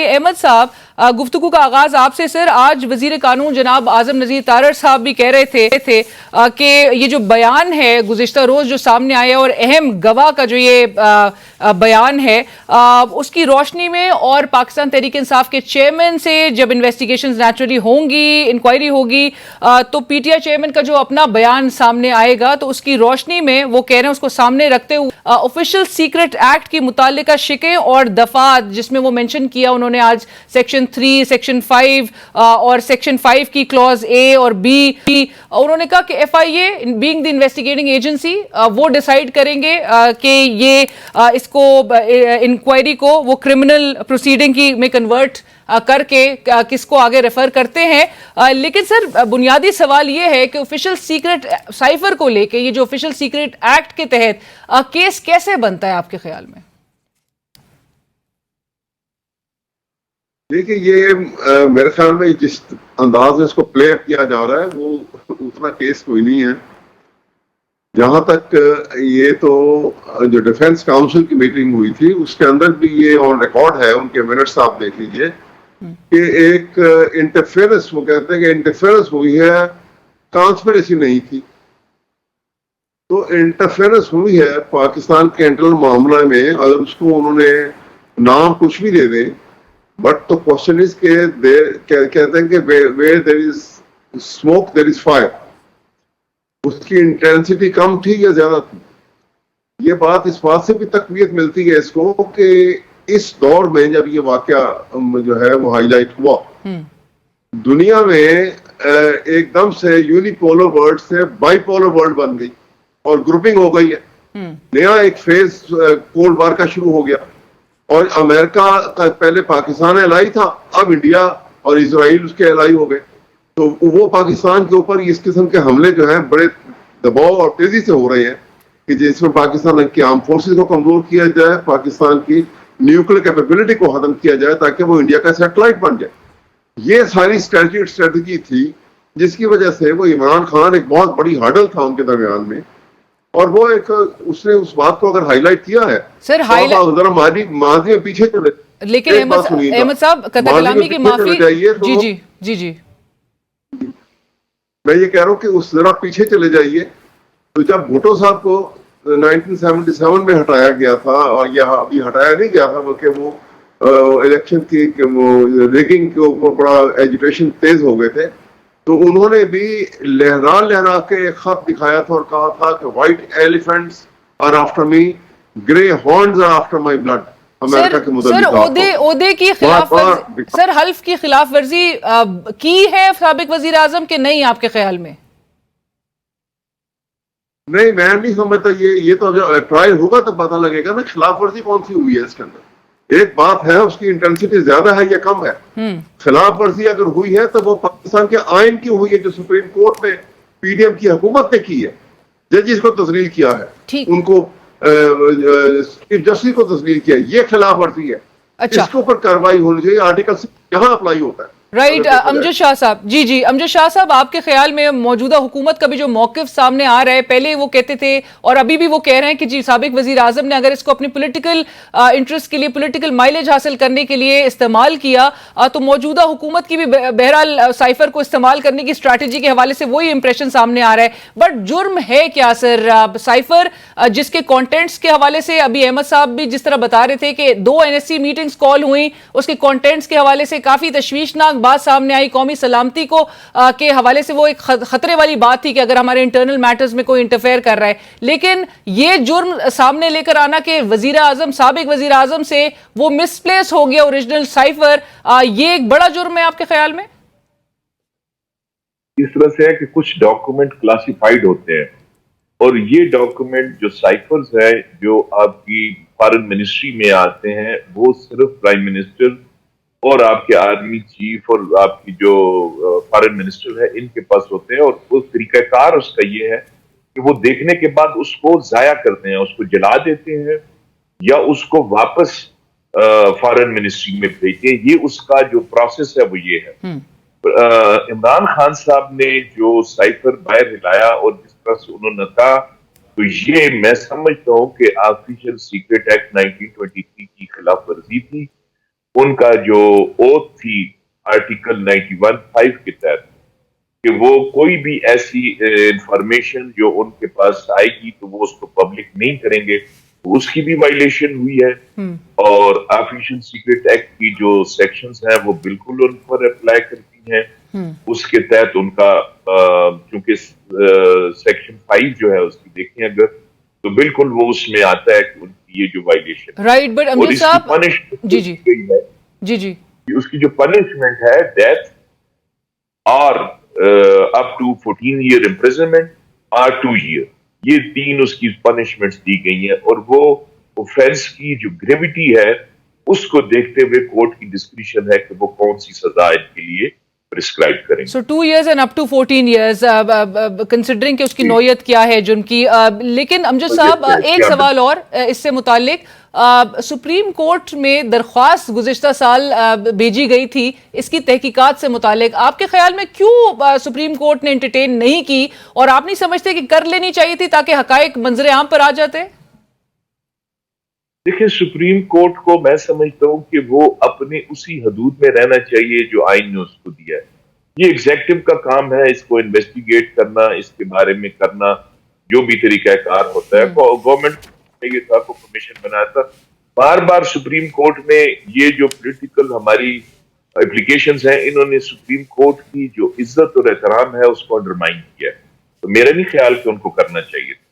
अहमद साहब, गुफ्तगू का आगाज आपसे। सर, आज वजीर कानून जनाब आजम नजीर तारड़ साहब भी कह रहे थे कि ये जो बयान है गुज़िश्ता रोज जो सामने आया और अहम गवाह का जो ये बयान है, उसकी रोशनी में और पाकिस्तान तहरीक इंसाफ के चेयरमैन से जब इन्वेस्टिगेशंस नेचुरली होंगी, इंक्वायरी होगी, तो पीटीआई चेयरमैन का जो अपना बयान सामने आएगा, तो उसकी रोशनी में वो कह रहे हैं, उसको सामने रखते हुए ऑफिशियल सीक्रेट एक्ट की मुतालिका शिकें और दफात जिसमें वो मेंशन किया उन्होंने आज सेक्शन 3, सेक्शन 5 और सेक्शन 5 की क्लॉज ए और बी, उन्होंने कहा कि FIA being the investigating agency वो डिसाइड करेंगे कि ये इसको इंक्वायरी को वो क्रिमिनल प्रोसीडिंग की में कन्वर्ट करके किसको आगे रेफर करते हैं। लेकिन सर, बुनियादी सवाल ये है कि ऑफिशियल सीक्रेट साइफर को लेके ये जो ऑफिशियल सीक्रेट एक्ट के तहत केस कैसे बनता है आपके ख्याल में? देखिए, ये मेरे ख्याल में जिस अंदाज में इसको प्ले किया जा रहा है वो उतना केस कोई नहीं है। जहां तक ये तो जो डिफेंस काउंसिल की मीटिंग हुई थी उसके अंदर भी ये ऑन रिकॉर्ड है, उनके मिनट्स आप देख लीजिए कि एक इंटरफेरेंस, वो कहते हैं कि इंटरफेरेंस हुई है, कॉन्स्पिरेसी नहीं थी। तो इंटरफेरेंस हुई है पाकिस्तान के इंटरनल मामला में, अगर उसको उन्होंने नाम कुछ भी दे दें, बट तो क्वेश्चन इज के कहते हैं कि where there is smoke there is fire. उसकी इंटेंसिटी कम थी या ज्यादा थी? ये बात इस बात से भी तकवीत मिलती है इसको कि इस दौर में जब ये वाकया जो है वो हाईलाइट हुआ, दुनिया में एकदम से यूनिपोलर वर्ल्ड से बाइपोलर वर्ल्ड बन गई और ग्रुपिंग हो गई है। नया एक फेज कोल्ड वार का शुरू हो गया और अमेरिका का पहले पाकिस्तान एलाई था, अब इंडिया और इजराइल उसके एलाई हो गए। तो वो पाकिस्तान के ऊपर इस किस्म के हमले जो हैं बड़े दबाव और तेजी से हो रहे हैं कि जिसमें पाकिस्तान की आर्म फोर्सेस को कमजोर किया जाए, पाकिस्तान की न्यूक्लियर कैपेबिलिटी को खत्म किया जाए ताकि वो इंडिया का सैटेलाइट बन जाए। ये सारी स्ट्रेटजी थी जिसकी वजह से वो इमरान खान एक बहुत बड़ी हर्डल था उनके दरमियान में, और वो एक उसने उस बात को अगर हाईलाइट किया है सर, जरा माजी में पीछे चले। लेकिन अहमद साहब, कतर कलामी की माफी, जी मैं ये कह रहा हूँ कि उस जरा पीछे चले जाइए। तो जब भुट्टो साहब को 1977 में हटाया गया था, और यह अभी हटाया नहीं गया था बल्कि वो इलेक्शन की रिगिंग के ऊपर बड़ा एजुटेशन तेज हो गए थे, तो उन्होंने भी लहरा के एक खत दिखाया था और कहा था कि white elephants are after me, grey horns are after my blood. America के सर, ओदे की खिलाफ सर हल्फ की खिलाफ वर्जी की है साबिक वजीर आजम के नहीं आपके ख्याल में? नहीं, मैं नहीं समझता। ये तो जब ट्रायल होगा तो पता लगेगा ना खिलाफ वर्जी कौन सी हुई है इसके अंदर। एक बात है उसकी इंटेंसिटी ज्यादा है या कम है। खिलाफ वर्जी अगर हुई है तो वो पाकिस्तान के आइन की हुई है जो सुप्रीम कोर्ट में पीडीएम की हुकूमत ने की है, जजिस को तस्लील किया है, उनको चीफ जस्टिस को तस्लील किया है, ये खिलाफ वर्जी है। अच्छा, इसके ऊपर कार्रवाई होनी चाहिए। आर्टिकल यहाँ अप्लाई होता है। राइट, अमजद शाह साहब, जी अमजद शाह साहब, आपके ख्याल में मौजूदा हुकूमत का भी जो मौकिफ सामने आ रहा है, पहले वो कहते थे और अभी भी वो कह रहे हैं कि जी साबिक वजीर आजम ने अगर इसको अपनी पॉलिटिकल इंटरेस्ट के लिए, पॉलिटिकल माइलेज हासिल करने के लिए इस्तेमाल किया, तो मौजूदा हुकूमत की भी बहरहाल साइफर को इस्तेमाल करने की स्ट्रैटेजी के हवाले से वही इंप्रेशन सामने आ रहा है। बट जुर्म है क्या सर साइफर, जिसके कॉन्टेंट्स के हवाले से अभी अहमद साहब भी जिस तरह बता रहे थे कि 2 NSC मीटिंग्स कॉल हुई, उसके कॉन्टेंट्स के हवाले से काफी तशवीशनाक बात सामने आई, कौमी सलामती को के हवाले से वो एक खतरे वाली बात थी कि अगर हमारे इंटरनल मैटर्स में कोई इंटरफेयर कर रहा है। लेकिन ये जुर्म सामने लेकर आना कि वजीर आजम, साबिक वजीर आजम से वो मिसप्लेस हो गया ओरिजिनल साइफर, ये एक बड़ा जुर्म है आपके ख्याल में? इस तरह से है कि कुछ डॉक्यूमेंट क्लासिफाइड होते हैं और ये डॉक्यूमेंट जो साइफर्स है जो आपकी फॉरेन मिनिस्ट्री में आते हैं, वो सिर्फ प्राइम मिनिस्टर और आपके आर्मी चीफ और आपकी जो फॉरेन मिनिस्टर है इनके पास होते हैं। और उस तरीकाकार उसका ये है कि वो देखने के बाद उसको जाया करते हैं, उसको जला देते हैं या उसको वापस फॉरेन मिनिस्ट्री में भेजते हैं। ये उसका जो प्रोसेस है वो ये है। इमरान खान साहब ने जो साइफर बाहर हिलाया और जिस तरह से उन्होंने कहा, तो ये मैं समझता हूं कि ऑफिशियल सीक्रेट एक्ट 1923 की खिलाफ वर्जी थी ان کا جو اوتھ تھی آرٹیکل 91(5) کے تحت کہ وہ کوئی بھی ایسی انفارمیشن جو ان کے پاس آئے گی تو وہ اس کو پبلک نہیں کریں گے، اس کی بھی وائلیشن ہوئی ہے. اور آفیشل سیکرٹ ایکٹ کی جو سیکشنز ہیں وہ بالکل ان پر اپلائی کرتی ہیں. اس کے تحت ان کا چونکہ سیکشن 5 جو ہے اس کی دیکھیں اگر تو بالکل وہ اس میں آتا ہے کہ ان کی یہ جو وائلیشن رائٹ. بٹ امجد صاحب جی جی جی جی اس کی جو پنشمنٹ ہے ڈیتھ اور اپ ٹو 14 ایئر امپریزنمنٹ اور 2 ایئر، یہ 3 اس کی پنشمنٹس دی گئی ہیں. اور وہ اوفینس کی جو گریوٹی ہے اس کو دیکھتے ہوئے کورٹ کی ڈسکریشن ہے کہ وہ کون سی سزا ان کے لیے پرسکرائب کریں. So 2 years and up to 14 years considering کہ اس کی نوعیت کیا ہے جن کی. لیکن امجد صاحب ایک سوال اور اس سے متعلق، سپریم کورٹ میں درخواست گزشتہ سال بھیجی گئی تھی اس کی تحقیقات سے متعلق، آپ کے خیال میں کیوں سپریم کورٹ نے انٹرٹین نہیں کی، اور آپ نہیں سمجھتے کہ کر لینی چاہیے تھی تاکہ حقائق منظر عام پر آ جاتے؟ دیکھیں سپریم کورٹ کو میں سمجھتا ہوں کہ وہ اپنے اسی حدود میں رہنا چاہیے جو آئین نے اس کو دیا ہے. یہ ایگزیکٹو کا کام ہے اس کو انویسٹیگیٹ کرنا، اس کے بارے میں کرنا جو بھی طریقہ کار ہوتا ہے. گورنمنٹ یہ تھا کو کمیشن بنایا تھا. بار بار سپریم کورٹ میں یہ جو پولیٹیکل ہماری اپلیکیشنز ہیں انہوں نے سپریم کورٹ کی جو عزت اور احترام ہے اس کو انڈرمائن کیا ہے. تو میرا نہیں خیال کہ ان کو کرنا چاہیے.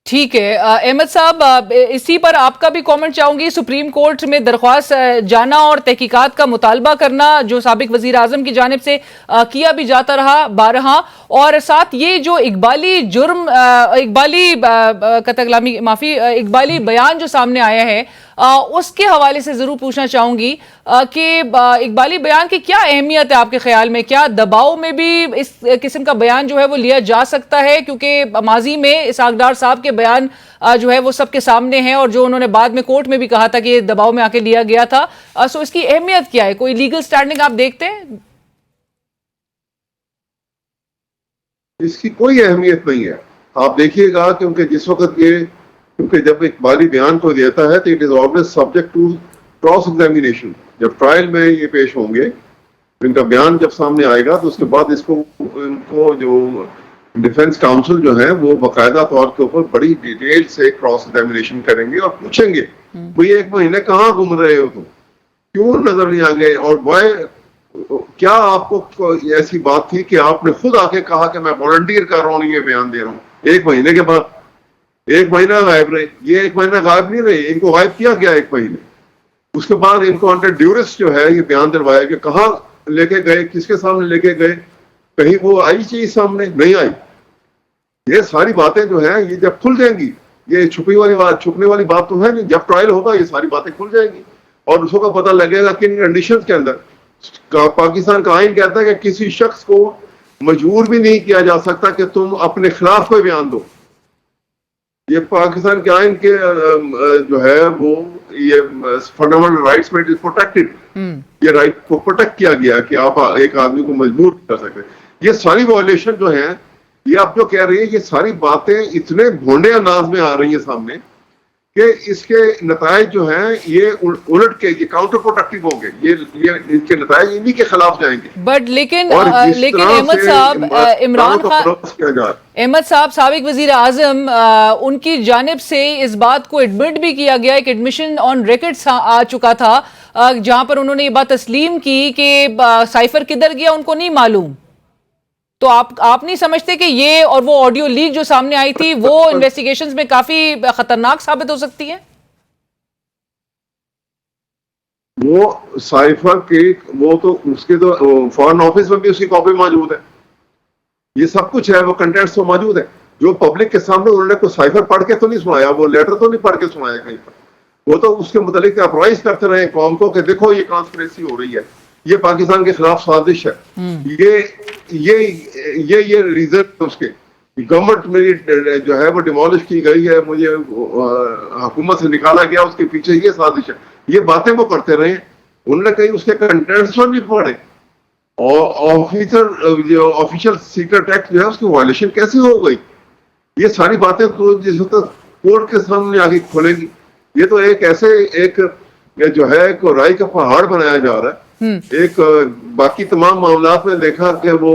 ٹھیک ہے احمد صاحب، اسی پر آپ کا بھی کامنٹ چاہوں گی. سپریم کورٹ میں درخواست جانا اور تحقیقات کا مطالبہ کرنا جو سابق وزیر اعظم کی جانب سے کیا بھی جاتا رہا بارہا، اور ساتھ یہ جو اقبالی جرم، اقبالی قطع کلامی معافی، اقبالی بیان جو سامنے آیا ہے اس کے حوالے سے ضرور پوچھنا چاہوں گی کہ اقبالی بیان کی کیا اہمیت ہے آپ کے خیال میں؟ کیا دباؤ میں بھی اس قسم کا بیان جو ہے وہ لیا جا سکتا ہے؟ کیونکہ ماضی میں اسحاق ڈار صاحب کے بیان جو ہے وہ سب کے سامنے ہیں، اور جو انہوں نے بعد میں کورٹ میں بھی کہا تھا کہ یہ دباؤ میں آ کے لیا گیا تھا. سو اس کی اہمیت کیا ہے؟ کوئی لیگل سٹینڈنگ آپ دیکھتے ہیں؟ اس کی کوئی اہمیت نہیں ہے. آپ دیکھیے گا کیونکہ جس وقت یہ کیونکہ جب اقبالی بیان کو دیتا ہے تو it is always subject to cross examination. جب ٹرائل میں یہ پیش ہوں گے ان کا بیان جب سامنے آئے گا تو اس کے بعد اس کو ان کو جو ڈیفنس کاؤنسل جو ہے وہ باقاعدہ طور کے اوپر بڑی ڈیٹیل سے کراس ایگزامینیشن کریں گے اور پوچھیں گے بھئی 1 مہینے کہاں گھوم رہے ہو تم، کیوں نظر نہیں آ گئے، اور کیا آپ کو ایسی بات تھی کہ آپ نے خود آ کے کہا کہ میں والنٹیئر کر رہا ہوں یہ بیان دے رہا ہوں. 1 مہینے کے بعد 1 مہینہ غائب رہے. یہ 1 مہینہ غائب نہیں رہے، ان کو غائب کیا گیا 1 مہینے. اس کے بعد ان کو انڈر ڈیورس جو ہے یہ بیان دلوایا کہ کہاں لے کے گئے، کس کے سامنے لے کے گئے، کہیں وہ آئی چیز سامنے نہیں آئی. یہ ساری باتیں جو ہیں یہ جب کھل جائیں گی، یہ چھپنے والی بات تو ہے نہیں. جب ٹرائل ہوگا یہ ساری باتیں کھل جائیں گی اور اس کو پتہ لگے گا کہ ان کنڈیشنز کے اندر پاکستان کا آئین کہتا ہے کہ کسی شخص کو مجبور بھی نہیں کیا جا سکتا کہ تم اپنے خلاف کوئی بیان دو. یہ پاکستان کے آئین کے جو ہے وہ یہ فنڈامنٹل رائٹس میں پروٹیکٹڈ، یہ رائٹ کو پروٹیکٹ کیا گیا کہ آپ ایک آدمی کو مجبور کر سکتے. یہ ساری وائلیشن جو ہیں یہ آپ جو کہہ رہی ہیں یہ ساری باتیں اتنے بھونڈے انداز میں آ رہی ہیں سامنے کہ اس کے نتائج جو ہیں یہ الٹ کے یہ کاؤنٹر پروڈکٹیو ہوں گے. یہ ان کے نتائج انہی کے خلاف جائیں گے. بٹ لیکن احمد صاحب، عمران خان احمد صاحب سابق وزیر اعظم، ان کی جانب سے اس بات کو ایڈمٹ بھی کیا گیا، ایک ایڈمیشن آن ریکارڈ آ چکا تھا جہاں پر انہوں نے یہ بات تسلیم کی کہ سائفر کدھر گیا ان کو نہیں معلوم. تو آپ نہیں سمجھتے کہ یہ اور وہ آڈیو لیک جو سامنے آئی تھی وہ انویسٹیگیشنز میں کافی خطرناک ثابت ہو سکتی ہے؟ وہ سائفر کی وہ تو اس کے تو فارن آفس میں بھی اس کی کاپی موجود ہے، یہ سب کچھ ہے، وہ کنٹینٹس تو موجود ہے. جو پبلک کے سامنے انہوں نے کوئی سائفر پڑھ کے تو نہیں سنایا، وہ لیٹر تو نہیں پڑھ کے سنایا کہیں پر. وہ تو اس کے متعلق اپرائز کرتے رہے قوم کو کہ دیکھو یہ کانسپریسی ہو رہی ہے، یہ پاکستان کے خلاف سازش ہے. یہ ریزن اس کے گورنمنٹ میری جو ہے وہ ڈیمولش کی گئی ہے، مجھے حکومت سے نکالا گیا، اس کے پیچھے یہ سازش ہے. یہ باتیں وہ کرتے رہے. انہوں نے کہیں اس کے کنٹینٹس پر بھی پڑھے اور جو آفیشل سیکرٹ ایکٹ جو ہے اس کی وائلیشن کیسی ہو گئی. یہ ساری باتیں تو جس وقت کورٹ کے سامنے آگے کھولیں گی. یہ تو ایک ایسے ایک یہ جو ہے کو رائی کا پہاڑ بنایا جا رہا ہے. ایک باقی تمام معاملات میں دیکھا کہ وہ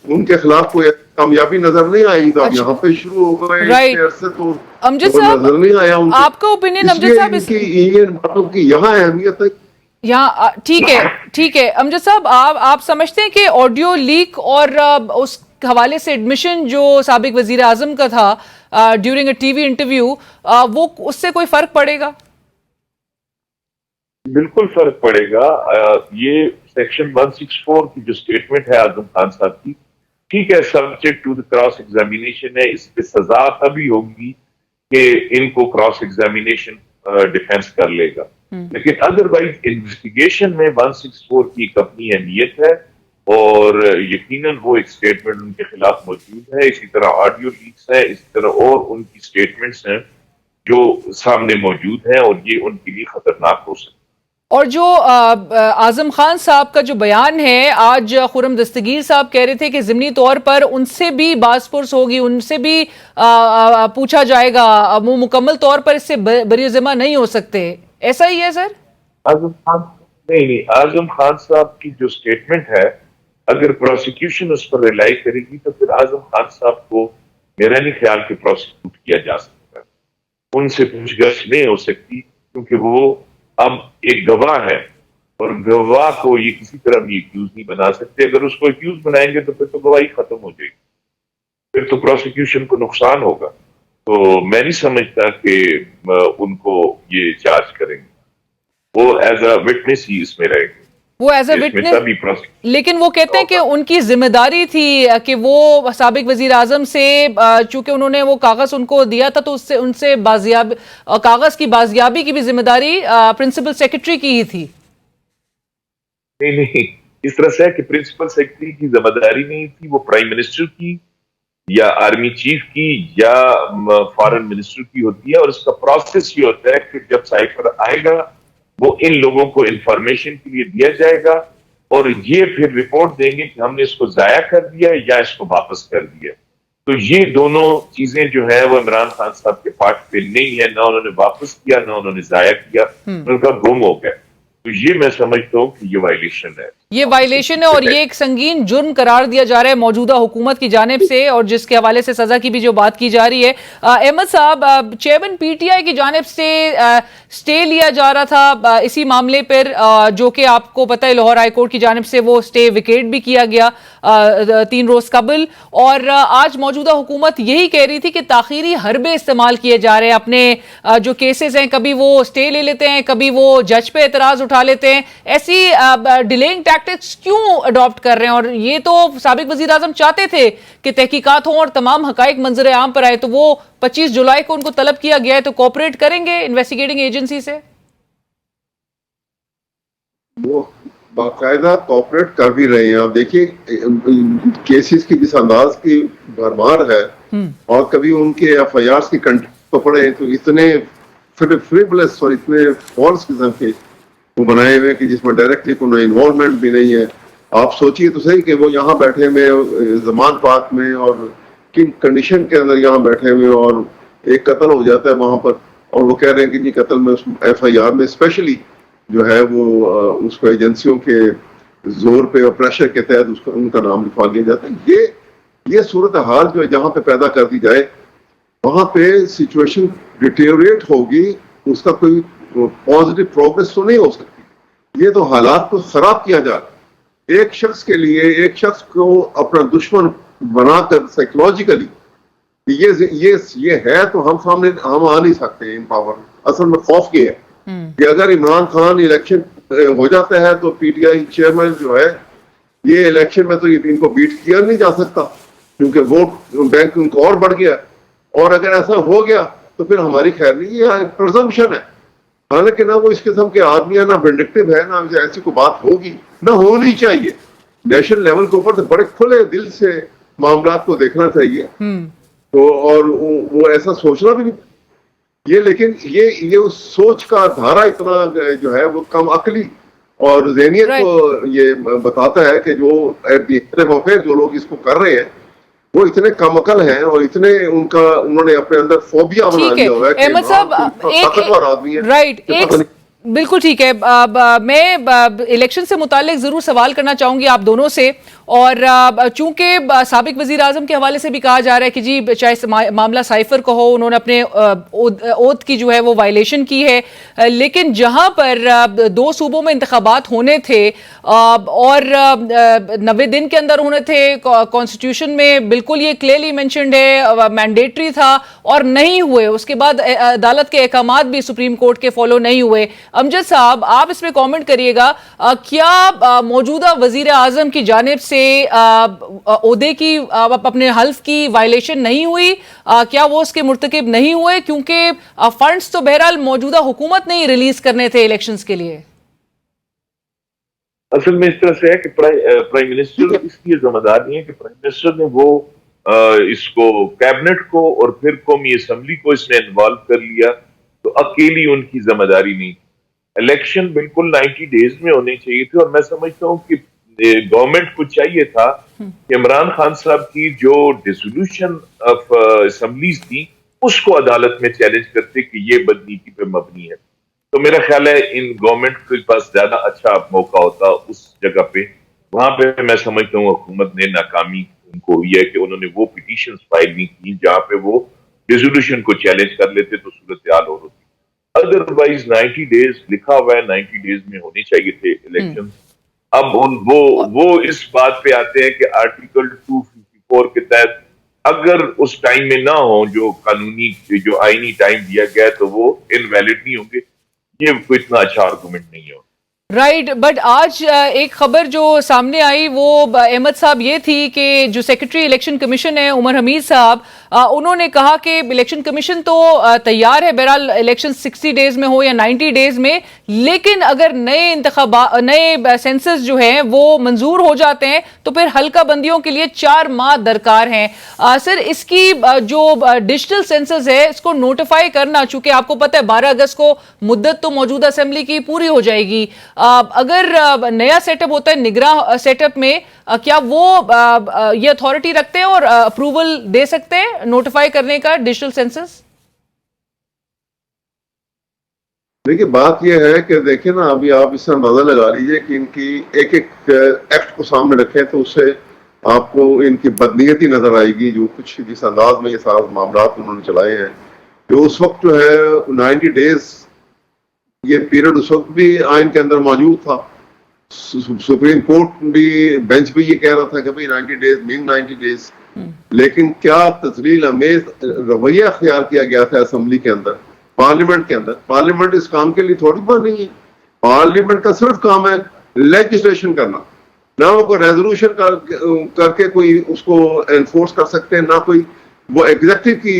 ان کے خلاف کوئی کامیابی نظر نہیں آئی, تو اب یہاں پہ شروع ہو گئے اتنے عرصے تو امجد وہ صاحب نظر نہیں آیا ان کو. آپ کا اوپینین امجد صاحب اس کی یہ باتوں کی یہاں اہمیت ہے. یہاں ٹھیک ہے امجد صاحب, آپ سمجھتے ہیں کہ آڈیو لیک اور اس حوالے سے ایڈمیشن جو سابق وزیر اعظم کا تھا during A T V interview, وہ اس سے کوئی فرق پڑے گا؟ بالکل فرق پڑے گا. یہ سیکشن 164 کی جو سٹیٹمنٹ ہے اعظم خان صاحب کی, ٹھیک ہے, سبجیکٹ ٹو کراس ایگزامینیشن ہے, اس پہ سزا تبھی ہوگی کہ ان کو کراس ایگزامینیشن ڈیفینس کر لے گا. لیکن ادروائز انویسٹیگیشن میں 164 کی ایک اپنی اہمیت ہے, اور یقیناً وہ ایک سٹیٹمنٹ ان کے خلاف موجود ہے. اسی طرح آڈیو لیکس ہیں, اسی طرح اور ان کی سٹیٹمنٹس ہیں جو سامنے موجود ہیں, اور یہ ان کے لیے خطرناک ہو سکتا ہے. اور جو اعظم خان صاحب کا جو بیان ہے, آج خرم دستگیر صاحب کہہ رہے تھے کہ ضمنی طور پر ان سے بھی باز پرس ہوگی, ان سے بھی پوچھا جائے گا, وہ مکمل طور پر اس سے بری ذمہ نہیں ہو سکتے. ایسا ہی ہے سر؟ اعظم خان نہیں, اعظم خان صاحب کی جو سٹیٹمنٹ ہے, اگر پروسیکیوشن اس پر ریلائی کرے گی تو پھر اعظم خان صاحب کو میرا نہیں خیال کہ پروسیکیوٹ کیا جا سکتا. ان سے پوچھ گچھ نہیں ہو سکتی, کیونکہ وہ اب ایک گواہ ہے, اور گواہ کو یہ کسی طرح بھی ایکیوز نہیں بنا سکتے. اگر اس کو ایکیوز بنائیں گے تو پھر تو گواہی ختم ہو جائے گی, پھر تو پروسیکیوشن کو نقصان ہوگا. تو میں نہیں سمجھتا کہ ان کو یہ چارج کریں گے, وہ ایز اے وٹنس ہی اس میں رہے گی. وہ ایز اے وٹنس, لیکن وہ کہتے ہیں کہ ان کی ذمہ داری تھی کہ وہ سابق وزیر اعظم سے, چونکہ انہوں نے وہ کاغذ ان کو دیا تھا تو اس سے ان سے کاغذ کی بازیابی کی بھی ذمہ داری پرنسپل سیکرٹری کی ہی تھی. نہیں, اس طرح سے ہے کہ پرنسپل سیکرٹری کی ذمہ داری نہیں تھی, وہ پرائم منسٹر کی یا آرمی چیف کی یا فارن منسٹر کی ہوتی ہے. اور اس کا پروسیس یہ ہوتا ہے کہ جب سائفر آئے گا وہ ان لوگوں کو انفارمیشن کے لیے دیا جائے گا, اور یہ پھر رپورٹ دیں گے کہ ہم نے اس کو ضائع کر دیا یا اس کو واپس کر دیا. تو یہ دونوں چیزیں جو ہے وہ عمران خان صاحب کے پارٹ پہ نہیں ہے, نہ انہوں نے واپس کیا نہ انہوں نے ضائع کیا, ان کا گم ہو گیا. تو یہ میں سمجھتا ہوں کہ یہ وائلیشن ہے, یہ وائلیشن ہے, اور یہ ایک سنگین جرم قرار دیا جا رہا ہے موجودہ حکومت کی جانب سے, اور جس کے حوالے سے سزا کی بھی جو بات کی جا رہی ہے. احمد صاحب, چیئرمین پی ٹی آئی کی جانب سے سٹے لیا جا رہا تھا اسی معاملے پر, جو کہ آپ کو پتہ ہے لاہور ہائی کورٹ کی جانب سے وہ سٹے ویکیٹ بھی کیا گیا 3 روز قبل. اور آج موجودہ حکومت یہی کہہ رہی تھی کہ تاخیری حربے استعمال کیے جا رہے ہیں, اپنے جو کیسز ہیں کبھی وہ سٹے لے لیتے ہیں, کبھی وہ جج پہ اعتراض اٹھا لیتے ہیں. ایسی ڈیلینگ ٹیکٹکس کیوں اڈاپٹ کر رہے ہیں؟ اور یہ تو سابق وزیر اعظم چاہتے تھے کہ تحقیقات ہوں اور تمام حقائق منظر عام پر آئے, تو وہ 25 جولائی کو ان کو طلب کیا گیا ہے, تو کوپریٹ کریں گے انویسٹیگیٹنگ ایجنسی سے؟ وہ باقاعدہ کوپریٹ کر بھی رہے ہیں. آپ دیکھیے کیسز کی جس انداز کی بھرمار ہے, اور کبھی ان کے ایف آئی آر کی کنٹینٹ کو پڑھے تو اتنے فریبلس اور اتنے فالس قسم کے وہ بنائے ہوئے کہ جس میں ڈائریکٹلی کوئی انوالومنٹ بھی نہیں ہے. آپ سوچیے تو صحیح کہ وہ یہاں بیٹھے ہوئے زمان پاک میں, اور کن کنڈیشن کے اندر یہاں بیٹھے ہوئے, اور ایک قتل ہو جاتا ہے وہاں پر, اور وہ کہہ رہے ہیں کہ جی قتل میں ایف آئی آر میں اسپیشلی جو ہے وہ اس کو ایجنسیوں کے زور پہ اور پریشر کے تحت اس کو ان کا نام لکھوا لیا جاتا ہے. یہ صورتحال جو ہے جہاں پہ پیدا کر دی جائے وہاں پہ سچویشن ڈیٹیریٹ ہوگی, اس کا کوئی پازیٹیو پروگریس تو نہیں ہو سکتی. یہ تو حالات کو خراب کیا جا رہا ہے. ایک شخص کے لیے ایک شخص کو اپنا دشمن بنا کر سائیکولوجیکلی یہ ہے, تو ہم سامنے ہم آ نہیں سکتے ان پاور. اصل میں خوف یہ ہے کہ اگر عمران خان الیکشن ہو جاتا ہے تو پی ٹی آئی چیئرمین جو ہے یہ الیکشن میں تو ان کو بیٹ کیا نہیں جا سکتا, کیونکہ ووٹ بینک ان کو اور بڑھ گیا. اور اگر ایسا ہو گیا تو پھر ہماری خیر نہیں, یہ پرزمپشن ہے. حالانکہ نہ وہ اس قسم کے آدمی ہے, نہ وینڈکٹیو ہے, نہ ایسی کوئی بات ہوگی, نہ ہونی چاہیے. نیشنل لیول کے اوپر بڑے کھلے دل سے معاملات کو دیکھنا چاہیے, تو اور وہ ایسا سوچنا بھی نہیں یہ. لیکن یہ اس سوچ کا دھارا اتنا جو ہے وہ کم عقلی اور ذہنیت کو یہ بتاتا ہے کہ جو لوگ اس کو کر رہے ہیں وہ اتنے کم عقل ہیں, اور اتنے انہوں نے اپنے اندر فوبیا بنا لیا ہوا ہے کہ احمد صاحب طاقتور آدمی ہے. رائٹ, बिल्कुल ठीक है। मैं इलेक्शन से मुतालिक ज़रूर सवाल करना चाहूँगी आप दोनों से, और चूंकि साबिक वज़ीर आज़म के हवाले से भी कहा जा रहा है कि जी चाहे मामला साइफर का हो, उन्होंने अपने ओथ की जो है वो वायलेशन की है, लेकिन जहाँ पर 2 सूबों में इंतखाबात होने थे और 90 दिन के अंदर होने थे, कॉन्स्टिट्यूशन में बिल्कुल ये क्लियरली मेंशन्ड है, मैंडेटरी था और नहीं हुए। उसके बाद अदालत के अहकामात भी सुप्रीम कोर्ट के फॉलो नहीं हुए। अमजद साहब, आप इस पे कमेंट करिएगा, क्या मौजूदा वजीर आजम की जानिब से ओहदे की अपने हल्फ की वायलेशन नहीं हुई? क्या वो उसके मुर्तकिब नहीं हुए? क्योंकि फंड्स तो बहरहाल मौजूदा हुकूमत ने ही रिलीज करने थे इलेक्शंस के लिए। असल में इस तरह से है कि प्राइम मिनिस्टर इसलिए जिम्मेदार नहीं है कि प्राइम मिनिस्टर ने वो इसको कैबिनेट को और फिर कौमी असम्बली को इसमें इन्वॉल्व कर लिया, तो अकेली उनकी जिम्मेदारी नहीं। इलेक्शन बिल्कुल 90 डेज में होने चाहिए थे, और मैं समझता हूँ कि गवर्नमेंट को चाहिए था कि इमरान खान साहब की जो डिसोल्यूशन ऑफ असम्बलीज थी उसको अदालत में चैलेंज करते कि ये बदनीति पे मबनी है। तो मेरा ख्याल है इन गवर्नमेंट के पास ज्यादा अच्छा मौका होता उस जगह पे। वहां पे मैं समझता हूँ हुकूमत ने नाकामी उनको हुई है कि उन्होंने वो पिटीशन फाइल नहीं की जहां पे वो रेजोल्यूशन को चैलेंज कर लेते तो सूरत हाल और होती। अदरवाइज 90 डेज लिखा हुआ है, 90 डेज में होने चाहिए थे इलेक्शन। अब वो इस बात पे आते हैं कि आर्टिकल 254 के तहत अगर उस टाइम में ना हो जो कानूनी जो आईनी टाइम दिया गया है तो वो इनवैलिड नहीं होंगे। ये कोई इतना अच्छा आर्गुमेंट नहीं है। राइट, बट आज एक खबर जो सामने आई वो अहमद साहब ये थी कि जो सेक्रेटरी इलेक्शन कमीशन है उमर हमीद साहब, उन्होंने कहा कि इलेक्शन कमीशन तो तैयार है बहरहाल इलेक्शन 60 डेज में हो या 90 डेज में, लेकिन अगर नए सेंसस जो हैं वो मंजूर हो जाते हैं तो फिर हल्का बंदियों के लिए 4 माह दरकार हैं। सर, इसकी जो डिजिटल सेंसस है इसको नोटिफाई करना, चूंकि आपको पता है 12 अगस्त को मुद्दत तो मौजूदा असेंबली की पूरी हो जाएगी, अगर नया सेटअप होता है निगरान सेटअप में, क्या वो ये अथॉरिटी रखते हैं और अप्रूवल दे सकते हैं नोटिफाई करने का डिजिटल सेंसस? देखिए, बात यह है कि देखिए ना, अभी आप इससे अंदाजा लगा लीजिए कि इनकी एक एक्ट को सामने रखें तो उससे आपको इनकी बदनीयती नजर आएगी, जो कुछ जिस अंदाज में ये सारा मामला उन्होंने चलाए हैं। जो उस वक्त जो है 90 डेज ये पीरियड उस वक्त भी आइन के अंदर मौजूद था। सुप्रीम कोर्ट भी बेंच भी ये कह रहा था कि भाई 90 डेज मीन 90 डेज, लेकिन क्या तस्लील अमेज रवैया अख्तियार किया गया था असेंबली के अंदर, पार्लियामेंट के अंदर। पार्लियामेंट इस काम के लिए थोड़ी बनी है। पार्लियामेंट का सिर्फ काम है लेजिस्लेशन करना, ना वो कोई रेजोल्यूशन करके कोई उसको एनफोर्स कर सकते हैं, ना कोई वो एग्जेक्टिव की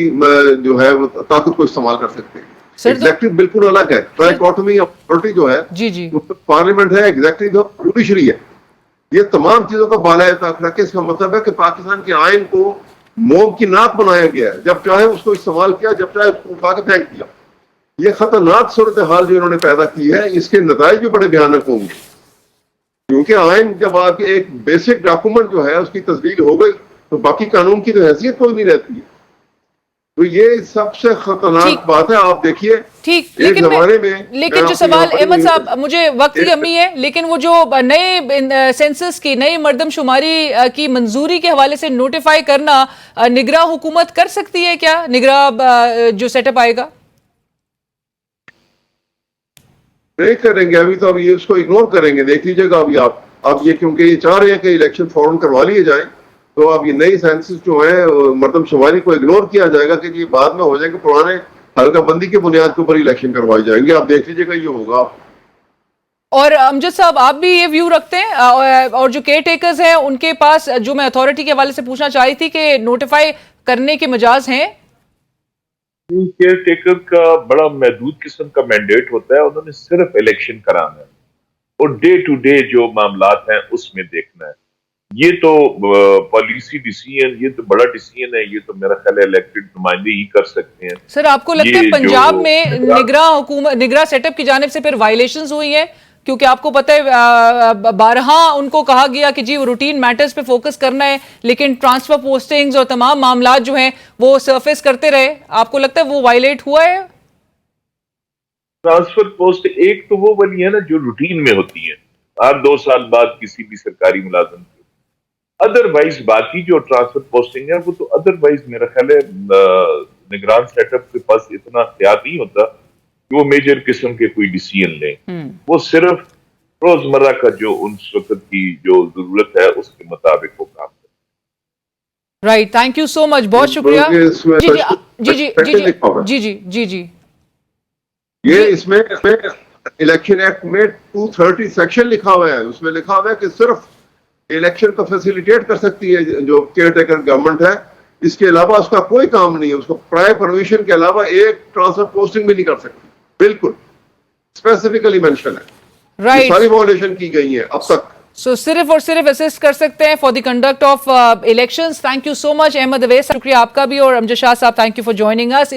जो है वो ताकत को इस्तेमाल कर सकते हैं। एग्जेक्टिव बिल्कुल अलग है, ट्राइकोटोमी अथॉरिटी जो है जी पार्लियामेंट है, एग्जेक्टिव जो जुडिशरी है। ये तमाम चीजों का बाला तक रखे। इसका मतलब है कि पाकिस्तान के आइन को मोम की नाक बनाया गया है, जब चाहे उसको इस्तेमाल किया, जब चाहे उसको उठा के फेंक दिया। ये खतरनाक सूरत हाल जो इन्होंने पैदा की है, इसके नतीजे भी बड़े भयानक होंगे, क्योंकि आइन जब आपके एक बेसिक डॉक्यूमेंट जो है उसकी तस्दील हो गई तो बाकी कानून की तो हैसियत कोई नहीं रहती है। तो ये सबसे खतरनाक बात है। आप देखिए, ठीक, लेकिन जो सवाल अहमद साहब, मुझे वक्त की कमी है, लेकिन वो जो नए सेंसस की नई मर्दमशुमारी की मंजूरी के हवाले से नोटिफाई करना निगरां हुकूमत कर सकती है क्या? निगरां जो सेटअप आएगा नहीं करेंगे अभी, तो अभी उसको इग्नोर करेंगे। देख लीजिएगा अभी आप, अब ये क्योंकि ये चाह रहे हैं कि इलेक्शन फौरन करवा लिए जाए, तो अब ये नई सेंसस जो है मर्दमशुमारी को इग्नोर किया जाएगा कि ये बाद में हो जाएगा, पुराने हल्का बंदी के बुनियाद के ऊपर इलेक्शन करवाए जाएंगे। आप देख लीजिएगा ये होगा। और अमजद साहब, आप भी ये व्यू रखते हैं? और जो केयर टेकर्स हैं उनके पास, जो मैं अथॉरिटी के हवाले से पूछना चाह रही थी कि नोटिफाई करने के मजाज हैं? केयर टेकर का बड़ा महदूद किस्म का मैंडेट होता है, उन्होंने सिर्फ इलेक्शन कराना है और डे टू डे जो मामलात हैं उसमें देखना है। ये तो पॉलिसी डिसीजन, ये तो बड़ा डिसीजन है, ये तो मेरा ख्याल है इलेक्टेड नुमाइंदे ही कर सकते हैं। सर, आपको लगता है पंजाब में निगरां सेटअप की जानिब से फिर वायलेशंस हुई हैं? क्योंकि आपको पता है बारहा उनको कहा गया कि जी वो रूटीन मैटर्स पे फोकस करना है, लेकिन ट्रांसफर पोस्टिंग्स और तमाम मामलात जो हैं वो सरफेस करते रहे। आपको लगता है वो वायलेट हुआ है? ट्रांसफर पोस्ट एक तो वो वाली है ना जो रूटीन में होती है, हर 2 साल बाद किसी भी सरकारी मुलाजिम की। अदरवाइज बाकी जो ट्रांसफर पोस्टिंग है वो तो अदरवाइज मेरा ख्याल है निगरान सेटअप के पास इतना अख्तियार नहीं होता कि वो मेजर किस्म के कोई डिसीजन लें। वो सिर्फ रोजमर्रा का जो उस वक्त की जो जरूरत है उसके मुताबिक वो काम करें। Right, thank you so much, बहुत शुक्रिया। इसमें जी जी जी जी जी लिखा हुआ है। जी जी जी जी ये इसमें इलेक्शन एक्ट में 230 सेक्शन लिखा हुआ है, उसमें लिखा हुआ है कि सिर्फ इलेक्शन को फैसिलिटेट कर सकती है जो केयर टेकर गवर्नमेंट है, इसके अलावा उसका कोई काम नहीं है, उसको प्रायर परमिशन के अलावा एक ट्रांसफर पोस्टिंग भी नहीं कर सकती। बिल्कुल स्पेसिफिकली मेंशन है, राइट। सारी वायलेशन की गई है अब तक। सो सिर्फ और सिर्फ असिस्ट कर सकते हैं for the conduct of elections. Thank you so much Ahmed Awais, शुक्रिया आपका भी, और अमजद शाह साहब, thank you for joining us.